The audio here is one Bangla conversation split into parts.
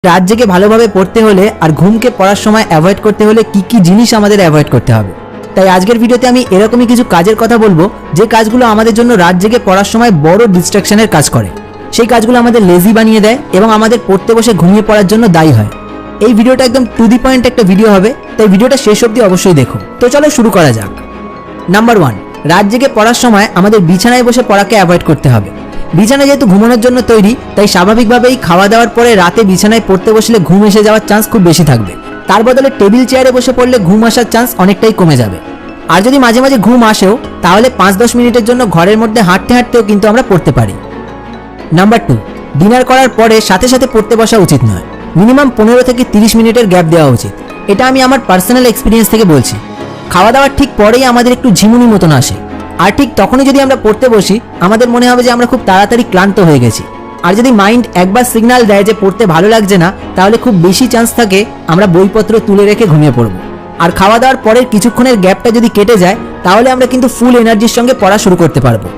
রাত জেগে ভালোভাবে পড়তে হলে আর ঘুমকে পড়ার সময় অ্যাভয়েড করতে হলে কি কি জিনিস আমাদের অ্যাভয়েড করতে হবে। তাই আজকের ভিডিওতে আমি এরকমই কিছু কাজের কথা বলবো যে কাজগুলো আমাদের জন্য রাত জেগে পড়ার সময় বড় ডিস্ট্রাকশনের কাজ করে। সেই কাজগুলো আমাদের লেজি বানিয়ে দেয় এবং আমাদের পড়তে বসে ঘুমিয়ে পড়ার জন্য দায়ী হয়। এই ভিডিওটা একদম টু দি পয়েন্ট একটা ভিডিও হবে, তাই ভিডিওটা শেষ অবধি অবশ্যই দেখো। তো চলো শুরু করা যাক। নাম্বার 1, রাত জেগে পড়ার সময় আমাদের বিছানায় বসে পড়াকে অ্যাভয়েড করতে হবে। বিছানা যেহেতু ঘুমানোর জন্য তৈরি, তাই স্বাভাবিকভাবেই খাওয়া দাওয়ার পরে রাতে বিছানায় পড়তে বসলে ঘুম এসে যাওয়ার চান্স খুব বেশি থাকবে। তার বদলে টেবিল চেয়ারে বসে পড়লে ঘুম আসার চান্স অনেকটাই কমে যাবে। আর যদি মাঝে মাঝে ঘুম আসেও, তাহলে 5-10 মিনিটের জন্য ঘরের মধ্যে হাঁটতে হাঁটতেও কিন্তু আমরা পড়তে পারি। নাম্বার 2, ডিনার করার পরে সাথে সাথে পড়তে বসা উচিত নয়। মিনিমাম 15 থেকে 30 মিনিটের গ্যাপ দেওয়া উচিত। এটা আমি আমার পার্সোনাল এক্সপিরিয়েন্স থেকে বলছি। খাওয়া দাওয়ার ঠিক পরেই আমাদের একটু ঝিমুনি মতন আসে, আর ঠিক তখনই যদি আমরা পড়তে বসি আমাদের মনে হবে যে আমরা খুব তাড়াতাড়ি ক্লান্ত হয়ে গেছি। আর যদি মাইন্ড একবার সিগন্যাল দেয় যে পড়তে ভালো লাগছে না, তাহলে খুব বেশি চান্স থাকে আমরা বইপত্র তুলে রেখে ঘুমিয়ে পড়ব। আর খাওয়া দাওয়ার পরের কিছুক্ষণের গ্যাপটা যদি কেটে যায়, তাহলে আমরা কিন্তু ফুল এনার্জির সঙ্গে পড়া শুরু করতে পারবো।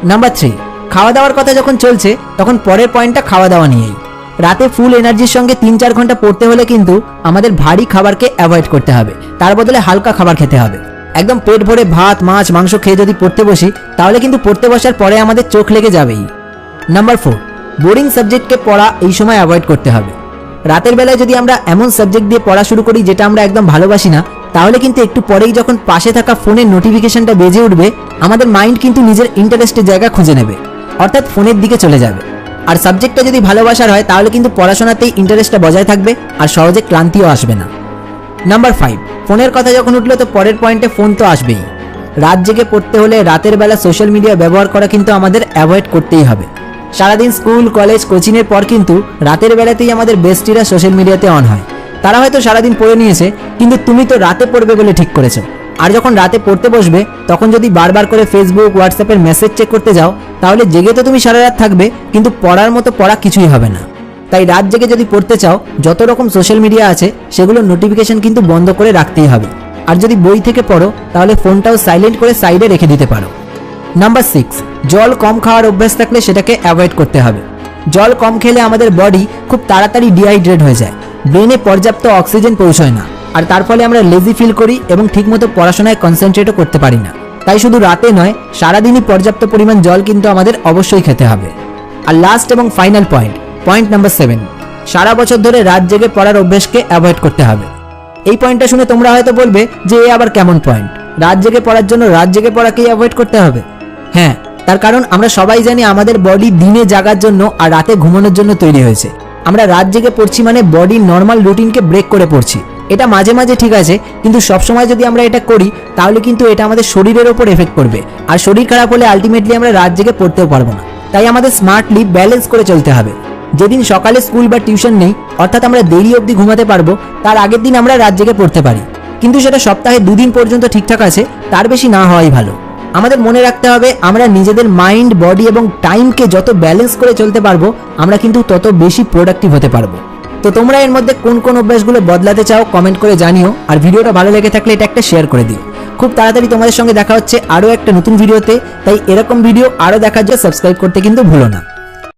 নাম্বার 3, খাওয়া দাওয়ার কথা যখন চলছে তখন পরের পয়েন্টটা খাওয়া দাওয়া নিয়েই। রাতে ফুল এনার্জির সঙ্গে 3-4 ঘন্টা পড়তে হলে কিন্তু আমাদের ভারী খাবারকে অ্যাভয়েড করতে হবে, তার বদলে হালকা খাবার খেতে হবে। একদম পেট ভরে ভাত মাছ মাংস খেয়ে যদি পড়তে বসি, তাহলে কিন্তু পড়তে বসার পরে আমাদের চোখ লেগে যাবেই। নাম্বার 4, বোরিং সাবজেক্টকে পড়া এই সময় অ্যাভয়েড করতে হবে। রাতের বেলায় যদি আমরা এমন সাবজেক্ট দিয়ে পড়া শুরু করি যেটা আমরা একদম ভালোবাসি না, তাহলে কিন্তু একটু পরেই যখন পাশে থাকা ফোনের নোটিফিকেশনটা বেজে উঠবে, আমাদের মাইন্ড কিন্তু নিজের ইন্টারেস্টের জায়গা খুঁজে নেবে, অর্থাৎ ফোনের দিকে চলে যাবে। আর সাবজেক্টটা যদি ভালোবাসার হয়, তাহলে কিন্তু পড়াশোনাতেই ইন্টারেস্টটা বজায় থাকবে আর সহজে ক্লান্তিও আসবে না। নাম্বার 5, ফোনের কথা যখন উঠলো তো পরের পয়েন্টে ফোন তো আসবেই। রাত জেগে পড়তে হলে রাতের বেলা সোশ্যাল মিডিয়া ব্যবহার করা কিন্তু আমাদের অ্যাভয়েড করতেই হবে। সারাদিন স্কুল কলেজ কোচিংয়ের পর কিন্তু রাতের বেলাতেই আমাদের বেস্টিরা সোশ্যাল মিডিয়াতে অন হয়। তারা হয়তো সারাদিন পড়ে নিয়েছে, কিন্তু তুমি তো রাতে পড়বে বলে ঠিক করেছো। আর যখন রাতে পড়তে বসবে, তখন যদি বারবার করে ফেসবুক হোয়াটসঅ্যাপের মেসেজ চেক করতে যাও, তাহলে জেগে তো তুমি সারা রাত থাকবে, কিন্তু পড়ার মতো পড়া কিছুই হবে না। তাই রাত জেগে যদি পড়তে চাও, যত রকম সোশ্যাল মিডিয়া আছে সেগুলোর নোটিফিকেশন কিন্তু বন্ধ করে রাখতেই হবে। আর যদি বই থেকে পড়ো, তাহলে ফোনটাও সাইলেন্ট করে সাইডে রেখে দিতে পারো। নাম্বার 6, জল কম খাওয়ার অভ্যাস থাকলে সেটাকে অ্যাভয়েড করতে হবে। জল কম খেলে আমাদের বডি খুব তাড়াতাড়ি ডিহাইড্রেট হয়ে যায়, ব্রেনে পর্যাপ্ত অক্সিজেন পৌঁছয় না, আর তার ফলে আমরা লেজি ফিল করি এবং ঠিকমতো পড়াশোনায় কনসেন্ট্রেটও করতে পারি না। তাই শুধু রাতে নয়, সারাদিনই পর্যাপ্ত পরিমাণ জল কিন্তু আমাদের অবশ্যই খেতে হবে। আর লাস্ট এবং ফাইনাল পয়েন্ট নাম্বার 7, সারা বছর ধরে রাত জেগে পড়ার অভ্যাসকে অ্যাভয়েড করতে হবে। এই পয়েন্টটা শুনে তোমরা হয়তো বলবে যে এ আবার কেমন পয়েন্ট, রাত জেগে পড়ার জন্য রাত জেগে পড়াকেই অ্যাভয়েড করতে হবে। হ্যাঁ, তার কারণ আমরা সবাই জানি আমাদের বডি দিনে জাগার জন্য আর রাতে ঘুমানোর জন্য তৈরি হয়েছে। আমরা রাত জেগে পড়ছি মানে বডির নর্মাল রুটিনকে ব্রেক করে পড়ছি। এটা মাঝে মাঝে ঠিক আছে, কিন্তু সবসময় যদি আমরা এটা করি, তাহলে কিন্তু এটা আমাদের শরীরের ওপর এফেক্ট করবে, আর শরীর খারাপ হলে আলটিমেটলি আমরা রাত জেগে পড়তেও পারবো না। তাই আমাদের স্মার্টলি ব্যালেন্স করে চলতে হবে। যেদিন সকালে স্কুল বা টিউশন নেই, অর্থাৎ আমরা দেরি অবধি ঘুমাতে পারবো, তার আগের দিন আমরা রাত জেগে পড়তে পারি, কিন্তু সেটা সপ্তাহে 2 দিন পর্যন্ত ঠিকঠাক আছে, তার বেশি না হওয়াই ভালো। আমাদের মনে রাখতে হবে, আমরা নিজেদের মাইন্ড বডি এবং টাইমকে যত ব্যালেন্স করে চলতে পারবো, আমরা কিন্তু তত বেশি প্রোডাক্টিভ হতে পারবো। তো তোমরা এর মধ্যে কোন কোন অভ্যাসগুলো বদলাতে চাও কমেন্ট করে জানিও, আর ভিডিওটা ভালো লেগে থাকলে এটা একটা শেয়ার করে দিও। খুব তাড়াতাড়ি তোমাদের সঙ্গে দেখা হচ্ছে আরও একটা নতুন ভিডিওতে, তাই এরকম ভিডিও আরও দেখার জন্য সাবস্ক্রাইব করতে কিন্তু ভুলো না।